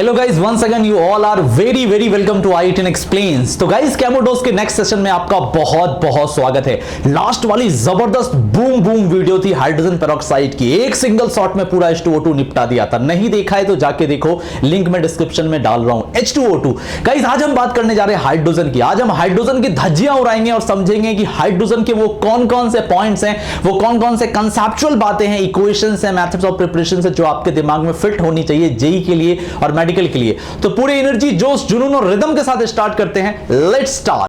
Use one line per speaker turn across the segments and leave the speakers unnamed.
Hello guys, once again you all are very very welcome to आई10 explains. तो guys, कैमोडोस के next session में आपका बहुत बहुत स्वागत है। लास्ट वाली जबरदस्त बूम बूम वीडियो थी हाइड्रोजन पेरोक्साइड की, एक सिंगल शॉट में पूरा H2O2 निपटा दिया था। नहीं देखा है तो जाके देखो, लिंक मैं डिस्क्रिप्शन में डाल रहा हूं। H2O2 गाइस, आज हम बात करने जा रहे हैं हाइड्रोजन की। आज हम हाइड्रोजन की धज्जियां उड़ाएंगे और समझेंगे कि हाइड्रोजन के वो कौन कौन से पॉइंट्स हैं, वो कौन कौन से कंसेप्चुअल बातें हैं, इक्वेशंस हैं, मेथड्स ऑफ प्रिपरेशन है जो आपके दिमाग में फिट होनी चाहिए जेई के लिए और मेडिकल के लिए। तो पूरी एनर्जी, जोश, जुनून और रिदम के साथ स्टार्ट करते हैं। Let's start.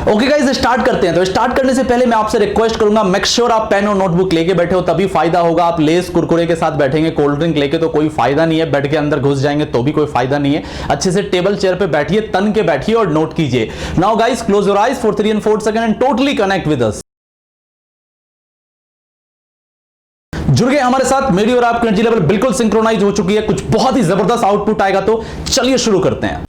Okay guys, start करते हैं। तो स्टार्ट करने से पहले मैं आपसे रिक्वेस्ट करूंगा, मेक श्योर आप पेन और नोटबुक लेके बैठे हो, तभी फायदा होगा। आप लेस कुरकुरे के साथ बैठेंगे, कोल्ड ड्रिंक लेके तो कोई फायदा नहीं है, बेड के अंदर घुस जाएंगे तो भी कोई फायदा नहीं है। अच्छे से टेबल चेयर पे बैठिए, तन के बैठिए और नोट कीजिए। Now guys, close your eyes for 3 and 4 second and totally connect with us. जुड़ गए हमारे साथ। मेरी और आपकी एनर्जी लेवल बिल्कुल सिंक्रोनाइज हो चुकी है। कुछ बहुत ही जबरदस्त आउटपुट आएगा, तो चलिए शुरू करते हैं।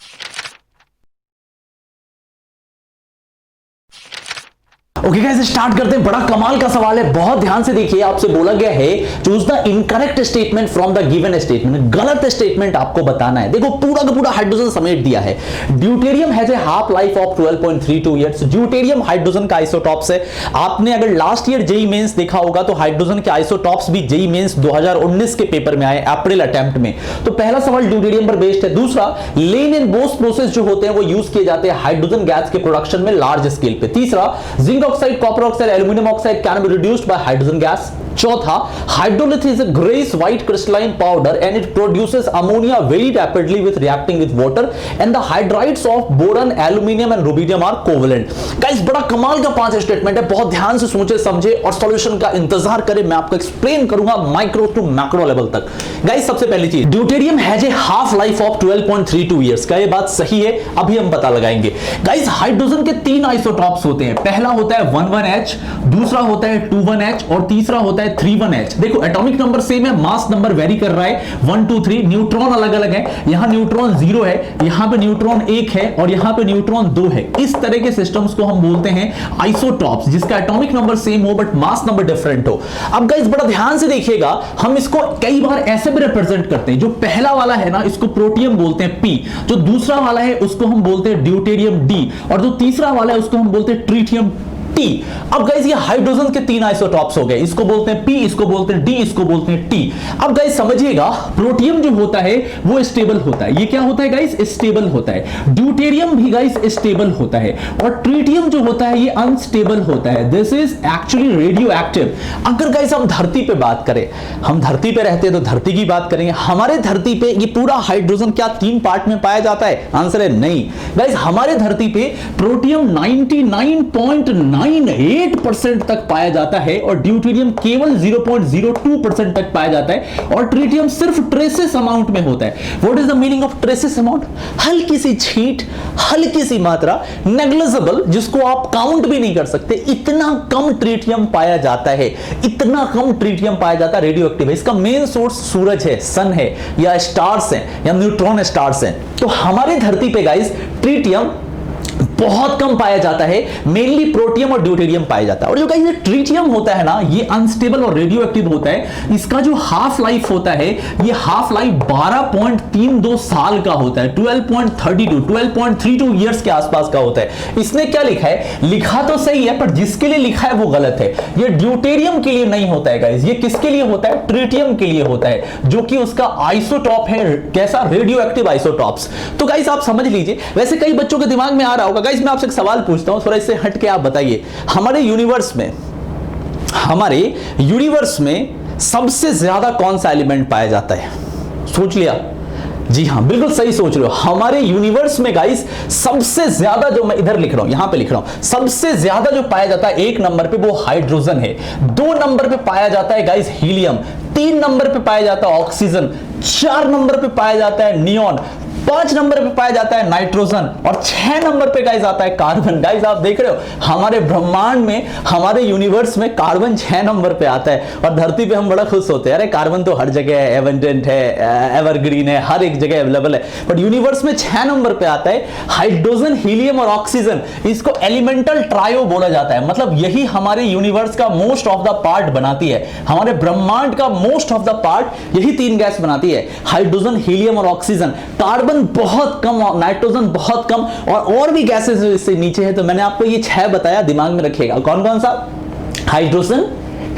ओके गाइस, स्टार्ट करते हैं। बड़ा कमाल का सवाल है, बहुत ध्यान से देखिए। आपसे बोला गया है choose the incorrect statement from the given statement. गलत स्टेटमेंट आपको बताना है। देखो, पूरा का पूरा हाइड्रोजन समेट दिया है। Deuterium has a half life of 12.32 years. Deuterium hydrogen का आइसोटॉप्स है। आपने अगर लास्ट ईयर जेई मेंस देखा होगा तो हाइड्रोजन के आइसोटॉप्स भी जेई मेंस 2019 के पेपर में आए, अप्रैल अटेम्प्ट में। तो पहला सवाल ड्यूटेरियम पर बेस्ड है। दूसरा, लेन एंड बोस प्रोसेस जो होते हैं वो यूज किए जाते हैं हाइड्रोजन गैस के प्रोडक्शन में लार्ज स्केल पे। तीसरा, zinc oxide, copper oxide, aluminium oxide can be reduced by hydrogen gas. चौथा, hydrolysis is a greyish white crystalline powder and it produces ammonia very rapidly with reacting with water and the hydrides of boron, aluminium and rubidium are covalent. Guys, बड़ा कमाल का 5 statement है। बहुत ध्यान से सोचे समझे और सॉल्यूशन का इंतजार करें। मैं आपको एक्सप्लेन करूंगा माइक्रो टू मैक्रो लेवल तक। गाइस, सबसे पहली चीज, deuterium has a half life of 12.32 years. का ये बात सही है? अभी हम पता लगाएंगे। गाइस, हाइड्रोजन के 3 आइसोटॉप्स होते हैं। पहला होता है 11H, दूसरा होता है 21H और तीसरा होता है 31H। देखो, एटॉमिक नंबर सेम है, मास नंबर वेरी कर रहा है 1 2 3। न्यूट्रॉन अलग अलग है। यहां न्यूट्रॉन 0 है, यहां पे न्यूट्रॉन 1 है और यहां पे न्यूट्रॉन 2 है। इस तरह के सिस्टम्स को हम बोलते हैं आइसोटॉप्स, जिसका एटॉमिक नंबर सेम हो बट मास नंबर डिफरेंट हो। अब गाइस, बड़ा ध्यान से देखिएगा, हम इसको कई बार ऐसे भी रिप्रेजेंट करते हैं। जो पहला वाला है ना, इसको प्रोटियम बोलते हैं P। जो दूसरा वाला है उसको हम बोलते हैं ड्यूटेरियम D और जो तीसरा वाला है उसको हम बोलते हैं ट्रिटियम T। अब गाइस, ये हाइड्रोजन के 3 आइसोटॉप्स हो गए। इसको बोलते हैं P, इसको बोलते हैं D, इसको बोलते हैं T। अब गाइस समझिएगा, प्रोटियम जो होता है वो स्टेबल होता है। ये क्या होता है गाइस? स्टेबल होता है। ड्यूटेरियम भी गाइस स्टेबल होता है और ट्रिटियम जो होता है ये अनस्टेबल होता है। This is actually radio active. अगर गाइस हम धरती पे बात करें, हम धरती पे रहते हैं तो धरती की बात करेंगे। हमारे धरती पे ये पूरा हाइड्रोजन क्या 3 पार्ट में पाया जाता है? आंसर है नहीं। गाइस, हमारे धरती पे प्रोटियम 99.98% तक पाया जाता है और ड्यूटेरियम केवल 0.02% तक पाया जाता है और ट्रिटियम सिर्फ ट्रेसेस अमाउंट में होता है। What is the meaning of traces amount? हल्की सी छींट, हल्की सी मात्रा, नेग्लिजिबल, जिसको आप काउंट भी नहीं कर सकते। इतना कम ट्रिटियम पाया जाता है, इतना कम ट्रिटियम पाया जाता है। रेडियो एक्टिव है। इसका मेन सोर्स सूरज है, सन है या स्टार्स हैं या न्यूट्रॉन स्टार्स हैं। तो हमारे धरती पे गाइस ट्रिटियम बहुत कम पाया जाता है। मेनली प्रोटियम और ड्यूटेरियम पाया जाता है। और जो गाइस ये ट्रिटियम होता है ना, ये अनस्टेबल और रेडियो एक्टिव होता है। इसका जो हाफ लाइफ होता है, ये हाफ लाइफ 12.32 साल का होता है। 12.32 इयर्स के आसपास का होता है। इसने क्या लिखा है? लिखा तो सही है पर जिसके लिए लिखा है वो गलत है। ये ड्यूटेरियम के लिए नहीं होता है गाइस, ये किसके लिए होता है? ट्रिटियम के लिए होता है, जो कि उसका आइसोटॉप है। कैसा? Radio active isotopes. तो गाइस आप समझ लीजिए। वैसे कई बच्चों के दिमाग में आ रहा होगा, गाइस मैं आपसे एक सवाल पूछता हूं, थोड़ा इससे हट के आप बताइए, हमारे यूनिवर्स में सबसे ज्यादा कौन सा एलिमेंट पाया जाता है? सोच लिया? जी हां, बिल्कुल सही सोच रहे हो। हमारे यूनिवर्स में गाइस सबसे ज्यादा, जो मैं इधर लिख रहा हूं, यहां पे लिख रहा हूं, सबसे ज्यादा जो पाया जाता है 1 नंबर पे वो हाइड्रोजन है। 2 नंबर पे पाया जाता है गाइस हीलियम। 3 नंबर पे पाया जाता है ऑक्सीजन। 4 नंबर पे पाया जाता है नियॉन। 5 नंबर पे पाया जाता है नाइट्रोजन और 6 नंबर पे गाइस आता है कार्बन। गाइस आप देख रहे हो हमारे ब्रह्मांड में, हमारे यूनिवर्स में कार्बन 6 नंबर पे आता है और धरती पे हम बड़ा खुश होते हैं, अरे कार्बन तो हर जगह है, एवेंडेंट है, एवरग्रीन है, हर एक जगह अवेलेबल है, बट यूनिवर्स में 6 नंबर पे आता है हाइड्रोजन, हीलियम और ऑक्सीजन। इसको एलिमेंटल ट्रायो बोला जाता है, मतलब यही हमारे यूनिवर्स का मोस्ट ऑफ द पार्ट बनाती है, हमारे ब्रह्मांड का मोस्ट ऑफ द पार्ट यही 3 गैस बनाती है, हाइड्रोजन, हीलियम और ऑक्सीजन। कार्बन बहुत कम, नाइट्रोजन बहुत कम, और भी गैसेस इससे नीचे है। तो मैंने आपको ये 6 बताया, दिमाग में रखिएगा। कौन कौन सा? Hydrogen,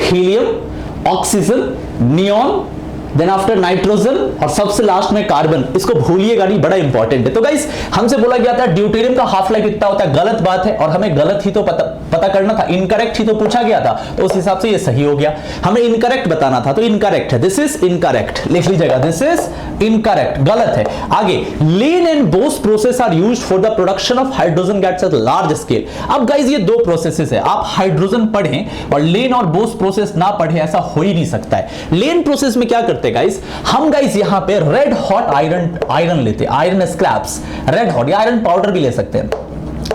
helium, oxygen, neon, then after nitrogen और सबसे लास्ट में कार्बन। इसको भूलिएगा नहीं, बड़ा इंपॉर्टेंट है। तो गाइस हमसे बोला गया था ड्यूटेरियम का हाफ लाइफ कितना होता है, गलत बात है और हमें गलत ही तो पता करना था, इनकरेक्ट ही तो पूछा गया था, तो उस हिसाब से ये सही हो गया। हमें इनकरेक्ट बताना था तो इनकरेक्ट है, दिस इज इनकरेक्ट, लिख लीजिएगा, दिस इज इनकरेक्ट, गलत है। आगे, Lane and Bosch process are used for the production of hydrogen gas at large scale. अब गाइस ये 2 प्रोसेसेस है, आप हाइड्रोजन पढ़ें और लेन और बोस प्रोसेस ना पढ़े, ऐसा हो ही नहीं सकता है। लेन प्रोसेस में क्या करते गाइस, हम गाइस यहां पे रेड हॉट आयरन लेते, आयरन स्क्रैप्स, रेड हॉट या आयरन पाउडर भी ले सकते हैं।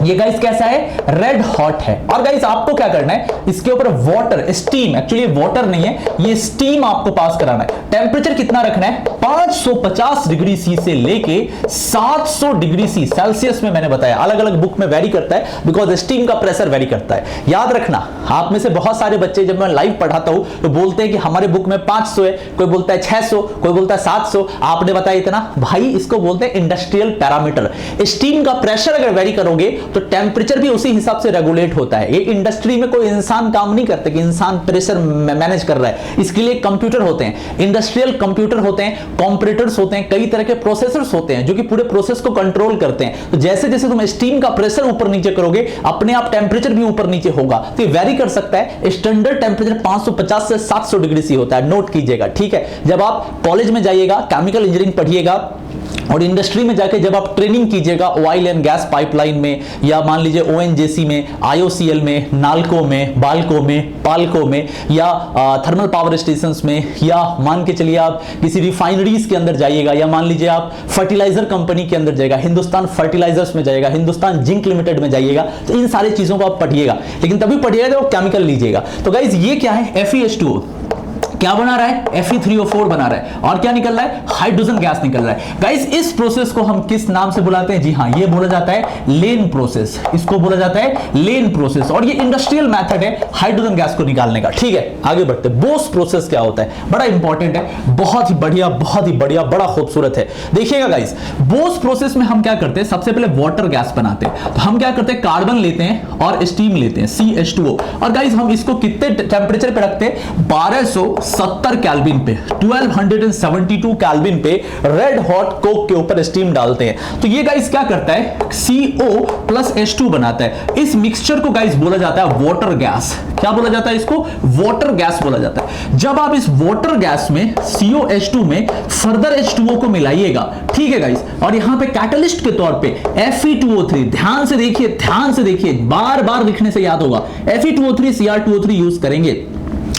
ये गाइस कैसा है, रेड हॉट है। और गाइस आपको क्या करना है, इसके ऊपर वाटर, स्टीम, एक्चुअली वाटर नहीं है, ये स्टीम आपको पास कराना है। टेंपरेचर कितना रखना है, 550 डिग्री सी से लेके 700 डिग्री सी सेल्सियस में मैंने बताया, अलग अलग बुक में वेरी करता है, बिकॉज स्टीम का प्रेशर वेरी करता है। याद रखना, आप में से बहुत सारे बच्चे जब मैं लाइव पढ़ाता हूं तो बोलते हैं कि हमारे बुक में 500 है, कोई बोलता है 600, कोई बोलता है 700, आपने बताया इतना। भाई इसको बोलते हैं इंडस्ट्रियल पैरामीटर। स्टीम का प्रेशर अगर वेरी करोगे तो टेंपरेचर भी उसी हिसाब से रेगुलेट होता है। ये इंडस्ट्री में कोई इंसान काम नहीं करते कि इंसान प्रेशर मैनेज कर रहा है, इसके लिए कंप्यूटर होते हैं, इंडस्ट्रियल कंप्यूटर होते हैं, कंपैरेटर्स होते हैं, कई तरह के प्रोसेसर्स होते हैं जो कि पूरे प्रोसेस को कंट्रोल करते हैं। तो जैसे जैसे तुम स्टीम का प्रेशर ऊपर नीचे करोगे, अपने आप टेंपरेचर भी ऊपर नीचे होगा, तो ये वेरी कर सकता है। स्टैंडर्ड टेंपरेचर 550 से 700 डिग्री सी होता है, नोट कीजिएगा, ठीक है। जब आप कॉलेज में जाइएगा, केमिकल इंजीनियरिंग पढ़िएगा और इंडस्ट्री में जाके जब आप ट्रेनिंग कीजिएगा ऑयल एंड गैस पाइपलाइन में, या मान लीजिए ओएनजीसी में, आईओसीएल में, नाल्को में, बाल्को में, पाल्को में, या थर्मल पावर स्टेशंस में, या मान के चलिए आप किसी रिफाइनरीज के अंदर जाइएगा, या मान लीजिए आप फर्टिलाइजर कंपनी के अंदर जाएगा, हिंदुस्तान फर्टिलाइजर्स में जाइएगा, हिंदुस्तान जिंक लिमिटेड में जाइएगा, तो इन सारी चीजों को आप पढ़िएगा, लेकिन तभी पढ़िएगा जब केमिकल लीजिएगा। तो गाइस ये क्या है, FeH2O क्या बना रहा है, Fe3O4 बना रहा है, और क्या निकल रहा है, हाइड्रोजन गैस निकल रहा है। गाइस इस प्रोसेस को हम किस नाम से बुलाते हैं, जी हां ये बोला जाता है लेन प्रोसेस, इसको बोला जाता है लेन प्रोसेस, और ये इंडस्ट्रियल मेथड है हाइड्रोजन गैस को निकालने का, ठीक है। आगे बढ़ते हैं, बोस प्रोसेस क्या होता है, बड़ा इंपॉर्टेंट है, बहुत ही बढ़िया, बहुत ही बढ़िया, बड़ा खूबसूरत है। देखिएगा गाइस, बोस प्रोसेस में हम क्या करते हैं, सबसे पहले वाटर गैस बनाते हैं, तो हम क्या करते हैं, कार्बन लेते हैं और स्टीम लेते हैं, CH2O, और गाइस हम इसको कितने टेंपरेचर पे रखते हैं, 1270 केल्विन पे, 1272 केल्विन पे रेड हॉट कोक के ऊपर स्टीम डालते हैं। तो ये गाइस क्या करता है, CO प्लस H2 बनाता है। इस मिक्सचर को गाइस बोला जाता है वाटर गैस। क्या बोला जाता है इसको, वाटर गैस बोला जाता है। जब आप इस वाटर गैस में COH2 में फर्दर H2O को मिलाइएगा, ठीक है गाइस, और यहां पे कैटलिस्ट के तौर पे Fe2O3, ध्यान से देखिए, ध्यान से देखिए, बार बार लिखने से याद होगा, Fe2O3 Cr2O3 यूज करेंगे।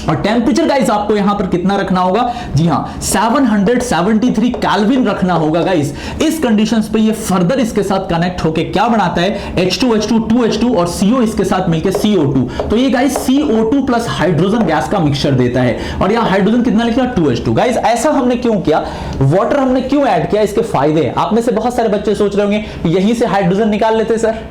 और टेंपरेचर गाइस आपको यहां पर कितना रखना होगा, जी हां 773 केल्विन रखना होगा गाइस। इस कंडीशंस पे ये फर्दर इसके साथ कनेक्ट होके क्या बनाता है, H2H2 2H2 और CO इसके साथ मिलकर CO2। तो ये guys CO2 plus hydrogen gas का मिक्सचर देता है, और यहां हाइड्रोजन कितना लिखा, 2H2। गाइस ऐसा हमने क्यों किया, वाटर हमने क्यों ऐड किया, इसके फायदे हैं। आप में से बहुत सारे बच्चे सोच रहे होंगे यहीं से हाइड्रोजन निकाल लेते सर,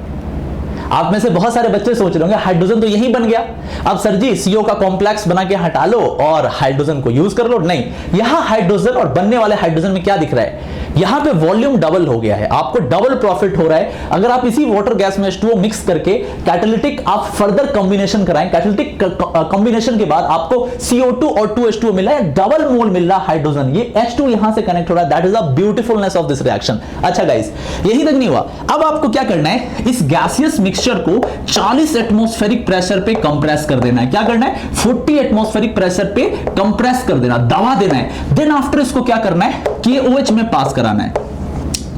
आप में से बहुत सारे बच्चे सोच रहे होंगे हाइड्रोजन तो यही बन गया, अब सर जी CO का कॉम्प्लेक्स बना के हटा लो और हाइड्रोजन को यूज कर लो। नहीं, यहां हाइड्रोजन और बनने वाले हाइड्रोजन में क्या दिख रहा है, यहां पे वॉल्यूम डबल हो गया है, आपको डबल प्रॉफिट हो रहा है। अगर आप इसी वाटर गैस में H2O मिक्स करके कैटालिटिक आप फर्दर कॉम्बिनेशन कराएं, कैटालिटिक कॉम्बिनेशन के बाद आपको CO2 और 2H2O मिला है, डबल मोल मिल रहा है हाइड्रोजन, ये H2 यहां से कनेक्ट हो रहा है, that is the beautifulness of this reaction. अच्छा गाइस, यही तक नहीं हुआ, अब आपको क्या करना है, इस गैसियस मिक्सचर को 40 एटमॉस्फेरिक प्रेशर पे कंप्रेस कर देना है। क्या करना है, 40 एटमॉस्फेरिक प्रेशर पे कंप्रेस कर देना, दबा देना है। देन आफ्टर इसको क्या करना है, KOH में पास कराना है।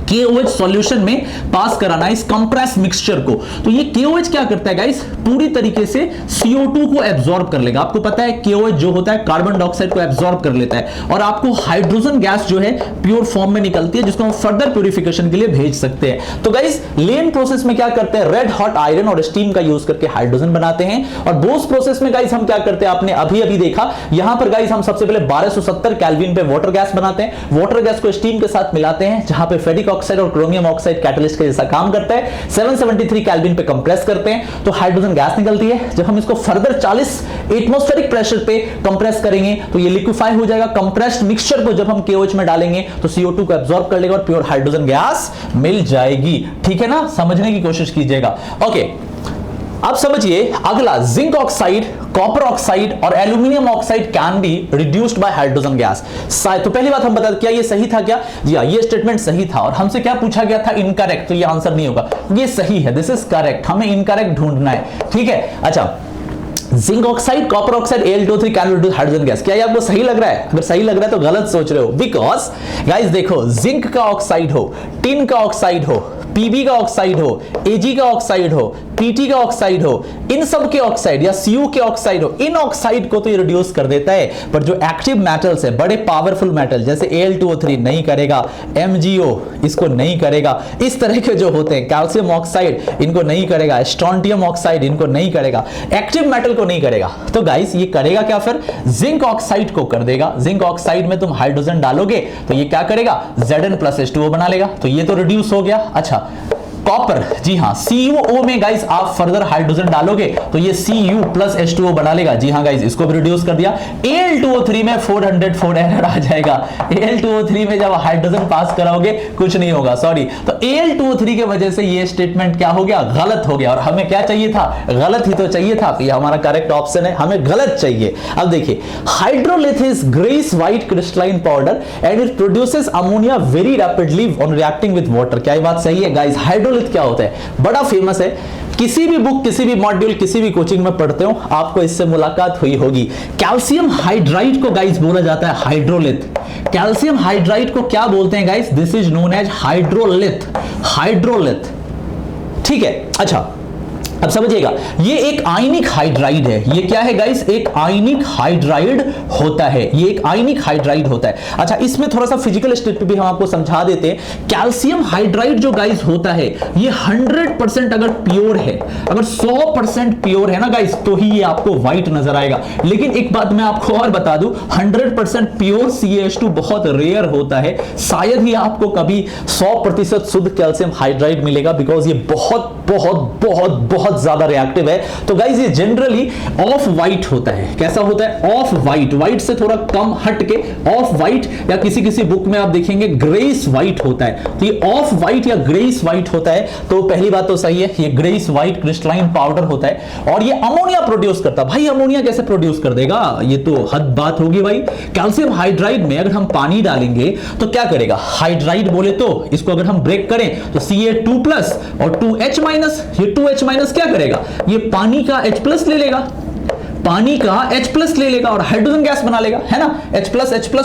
KOH सॉल्यूशन में पास कराना इस कंप्रेस मिक्सचर को। तो ये KOH क्या करता है गाइस, पूरी तरीके से CO2 को एब्जॉर्ब कर लेगा। आपको पता है KOH जो होता है कार्बन डाइऑक्साइड को एब्जॉर्ब कर लेता है और आपको हाइड्रोजन गैस जो है प्योर फॉर्म में निकलती है, जिसको हम फर्दर प्यूरिफिकेशन के लिए भेज सकते हैं। तो गाइस लेन प्रोसेस में क्या करते हैं, रेड हॉट आयरन और स्टीम का यूज करके हाइड्रोजन बनाते हैं। और बोस प्रोसेस में गाइस हम क्या करते हैं, आपने अभी अभी देखा, यहां पर गाइस हम सबसे पहले 1270 केल्विन पे वाटर गैस बनाते हैं। वाटर गैस को स्टीम के साथ मिलाते हैं, जहां पे फेरिक ऑक्साइड और क्रोमियम ऑक्साइड कैटलिस्ट के जैसा काम करता है। 773 केल्विन पे कंप्रेस करते हैं तो हाइड्रोजन गैस निकलती है। जब हम इसको फर्दर 40 एटमॉस्फेरिक प्रेशर पे कंप्रेस करेंगे तो ये लिक्विफाई हो जाएगा। कंप्रेस्ड मिक्सचर को जब हम KOH में डालेंगे तो CO2 को एब्जॉर्ब कर लेगा और प्योर हाइड्रोजन गैस मिल जाएगी। ठीक है ना, समझने की कोशिश कीजिएगा। ओके, अब समझिए अगला, जिंक ऑक्साइड, कॉपर ऑक्साइड और aluminium oxide can be reduced by hydrogen gas. तो पहली बात हम बता दें, क्या ये सही था क्या? जी हां, ये स्टेटमेंट सही था। और हमसे क्या पूछा गया था, इनकरेक्ट, तो ये आंसर नहीं होगा, ये सही है, दिस इज करेक्ट। हमें इनकरेक्ट ढूंढना है। ठीक है, अच्छा, zinc oxide, copper oxide, Al2O3 can reduce hydrogen gas. क्या ये आपको सही लग रहा है? अगर सही लग रहा है तो गलत सोच रहे हो, बिकॉज गाइस देखो, जिंक का ऑक्साइड हो, टिन का ऑक्साइड हो, Pb का ऑक्साइड हो, Ag का ऑक्साइड हो, Pt का ऑक्साइड हो, इन सब के ऑक्साइड या Cu के ऑक्साइड हो, इन ऑक्साइड को तो ये रिड्यूस कर देता है। पर जो एक्टिव मेटल्स है, बड़े पावरफुल मेटल जैसे Al2O3 नहीं करेगा, MgO इसको नहीं करेगा, इस तरह के जो होते हैं, कैल्शियम ऑक्साइड इनको नहीं करेगा, स्ट्रोंटियम ऑक्साइड इनको नहीं करेगा, एक्टिव मेटल को नहीं करेगा। तो गाइस ये करेगा क्या, फिर जिंक ऑक्साइड को कर देगा। जिंक ऑक्साइड में तुम हाइड्रोजन डालोगे तो ये क्या करेगा, Zn+H2O बना लेगा, तो ये तो रिड्यूस हो गया। अच्छा, कॉपर, जी हां, CuO में गाइस आप फर्दर हाइड्रोजन डालोगे तो ये Cu+H2O बना लेगा। जी हां गाइस, इसको भी रिड्यूस कर दिया। Al2O3 में 404 एरर आ जाएगा। Al2O3 में जब हाइड्रोजन पास कराओगे कुछ नहीं होगा, सॉरी। तो Al2O3 के वजह से ये स्टेटमेंट क्या हो गया, गलत हो गया। और हमें क्या चाहिए था, गलत ही तो चाहिए था। ये हमारा करेक्ट ऑप्शन है, हमें गलत चाहिए। अब देखिए, hydrolith is grace white crystalline powder and it produces ammonia very rapidly on reacting with water. क्या ये बात सही है गाइस? हाइड्रोलिथ क्या होता है, बड़ा फेमस है। किसी भी बुक, किसी भी मॉड्यूल, किसी भी कोचिंग में पढ़ते हो, आपको इससे मुलाकात हुई होगी। कैल्शियम हाइड्राइड को गाइस बोला जाता है हाइड्रोलिथ। कैल्शियम हाइड्राइड को क्या बोलते हैं guys? This is known as hydrolith. Hydrolith, ठीक है। अच्छा, अब समझिएगा, ये एक आयनिक हाइड्राइड है। ये क्या है गाइस? एक आयनिक हाइड्राइड होता है। ये एक आयनिक हाइड्राइड होता है। अच्छा, इसमें थोड़ा सा फिजिकल स्टेट पे भी हम आपको समझा देते हैं। कैल्शियम हाइड्राइड जो गाइस होता है, ये 100% अगर प्योर है, अगर 100% प्योर है ना गाइस, तो ही ये आपको व्हाइट नजर आएगा। लेकिन एक बात मैं आपको और बता दूं, 100% प्योर CaH2 बहुत रेयर होता है। शायद ही आपको कभी 100% शुद्ध कैल्शियम हाइड्राइड मिलेगा, बिकॉज ये बहुत बहुत बहुत बहुत ज्यादा रिएक्टिव है। तो गाइस ये जनरली ऑफ वाइट होता है। कैसा होता है? ऑफ वाइट, वाइट से थोड़ा कम हट के ऑफ वाइट, या किसी किसी बुक में आप देखेंगे ग्रेस वाइट होता है। तो ये ऑफ वाइट या ग्रेस वाइट होता है। तो पहली बात तो सही है, ये ग्रेस वाइट क्रिस्टलाइन पाउडर होता है। और ये अमोनिया प्रोड्यूस करता है। भाई अमोनिया कैसे प्रोड्यूस कर देगा? ये तो हद बात होगी भाई। कैल्शियम हाइड्राइड में अगर हम पानी डालेंगे तो क्या करेगा? हाइड्राइड बोले तो इसको अगर हम ब्रेक करें तो Ca2+ और 2H-, ये 2H- क्या करेगा? ये पानी का H+ ले लेगा, पानी का H+ ले लेगा और हाइड्रोजन गैस बना लेगा, है ना? H+,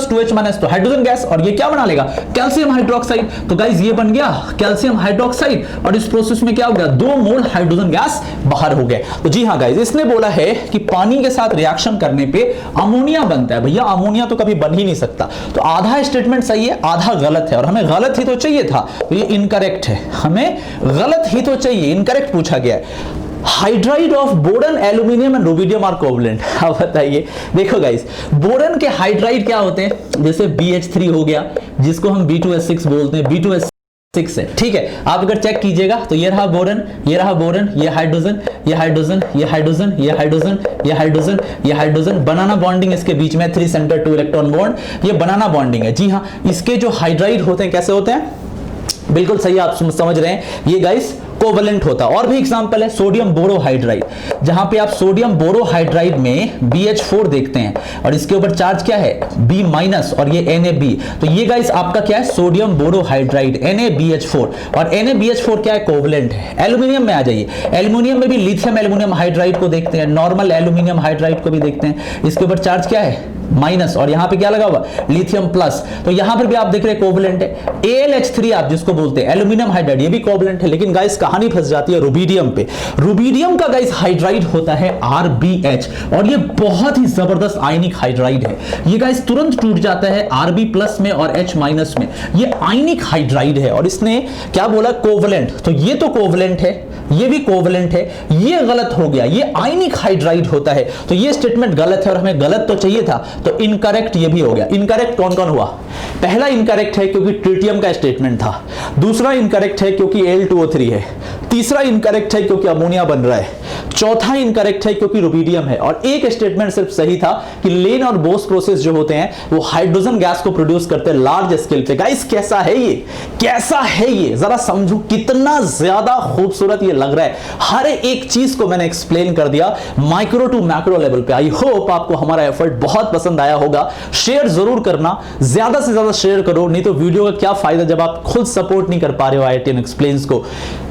2H- तो हाइड्रोजन गैस, और ये क्या बना लेगा? Calcium hydroxide. तो गाइस ये बन गया कैल्शियम हाइड्रोक्साइड, और इस प्रोसेस में क्या हो गया? 2 मोल हाइड्रोजन गैस बाहर हो गए। तो जी हाँ गाइस, इसने बोला है कि पानी के साथ रिएक्शन करने पे अमोनिया बनता है। भैया अमोनिया तो कभी बन ही नहीं सकता। तो आधा स्टेटमेंट सही है, आधा गलत है, और हमें गलत ही तो चाहिए था, तो ये इनकरेक्ट है। हमें गलत ही तो चाहिए, इनकरेक्ट पूछा गया है। Hydride of boron, aluminium and rubidium are covalent. अब बताइए, देखो गाइस, बोरन के हाइड्राइड क्या होते हैं? जैसे BH3 हो गया, जिसको हम B2S6 बोलते हैं, B2S6 है, ठीक है। आप अगर चेक कीजिएगा तो ये रहा बोरन, ये रहा बोरन, ये हाइड्रोजन, ये हाइड्रोजन, ये हाइड्रोजन, ये हाइड्रोजन, ये हाइड्रोजन, ये हाइड्रोजन, बनाना बॉन्डिंग इसके बीच में, 3 सेंटर 2 इलेक्ट्रॉन बॉन्ड, ये बनाना बॉन्डिंग है। जी हाँ, इसके जो हाइड्राइड होते हैं कैसे होते हैं? बिल्कुल सही, आप समझ रहे हैं, ये गाइस कोवलेंट होता है। और भी एग्जांपल है सोडियम बोरोहाइड्राइड, जहां पे आप सोडियम बोरोहाइड्राइड में BH4 देखते हैं और इसके ऊपर चार्ज क्या है? B- और ये NaB। तो ये गाइस आपका क्या है? Sodium borohydride, NaBH4। और NaBH4 क्या है? कोवलेंट है। एल्यूमिनियम में आ जाइए, एल्यूमिनियम में भी लिथियम एल्यूमिनियम हाइड्राइड को देखते हैं, नॉर्मल एल्यूमिनियम हाइड्राइड को भी देखते हैं। इसके ऊपर चार्ज क्या है? माइनस, और यहां पे क्या लगा हुआ, लिथियम प्लस। तो यहां पर भी आप देख रहे हैं कोवलेंट है। AlH3 आप जिसको बोलते हैं एल्यूमिनियम हाइड्राइड, ये भी कोवलेंट है। लेकिन गाइस कहानी फंस जाती है रुबिडियम पे। रुबिडियम का गाइस हाइड्राइड होता है RbH, और ये बहुत ही जबरदस्त आयनिक हाइड्राइड है। ये गाइस तुरंत टूट जाता है Rb प्लस में और H माइनस में। ये आयनिक हाइड्राइड है, और इसने क्या बोला, कोवलेंट। तो ये तो कोवलेंट है, ये भी कोवलेंट है, ये गलत हो गया, ये आयनिक हाइड्राइड होता है। तो ये स्टेटमेंट गलत है, और हमें गलत तो चाहिए था, तो इनकरेक्ट ये भी हो गया। इनकरेक्ट कौन कौन हुआ, पहला इनकरेक्ट है क्योंकि ट्रिटियम का स्टेटमेंट था, दूसरा इनकरेक्ट है क्योंकि Al2O3 है, तीसरा इनकरेक्ट है क्योंकि अमोनिया बन रहा है, चौथा इनकरेक्ट है क्योंकि रुबिडियम है, और एक स्टेटमेंट सिर्फ सही था कि लेन और बोस प्रोसेस जो होते हैं वो हाइड्रोजन गैस को प्रोड्यूस करते हैं लार्ज स्केल पे। गाइस कैसा है ये, कैसा है ये, जरा समझो कितना ज्यादा खूबसूरत ये लग रहा है। हर एक चीज को मैंने एक्सप्लेन कर दिया माइक्रो टू मैक्रो लेवल पे। आई होप आपको हमारा एफर्ट बहुत पसंद आया होगा। शेयर जरूर करना, ज्यादा से ज्यादा शेयर करो, नहीं तो वीडियो का क्या फायदा जब आप खुद सपोर्ट नहीं कर पा रहे हो IITN एक्सप्लेन्स को।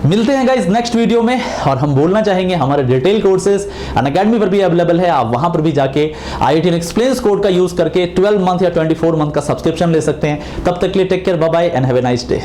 मिलते हैं गाइस नेक्स्ट वीडियो में, और हम बोलना चाहेंगे हमारे डिटेल कोर्सेज अनअकैडमी पर भी अवेलेबल है। आप वहां पर भी जाके IITN एक्सप्लेन्स कोड का यूज करके 12 मंथ या 24 मंथ का सब्सक्रिप्शन ले सकते हैं। तब तक के लिए take care, bye bye and have a nice day.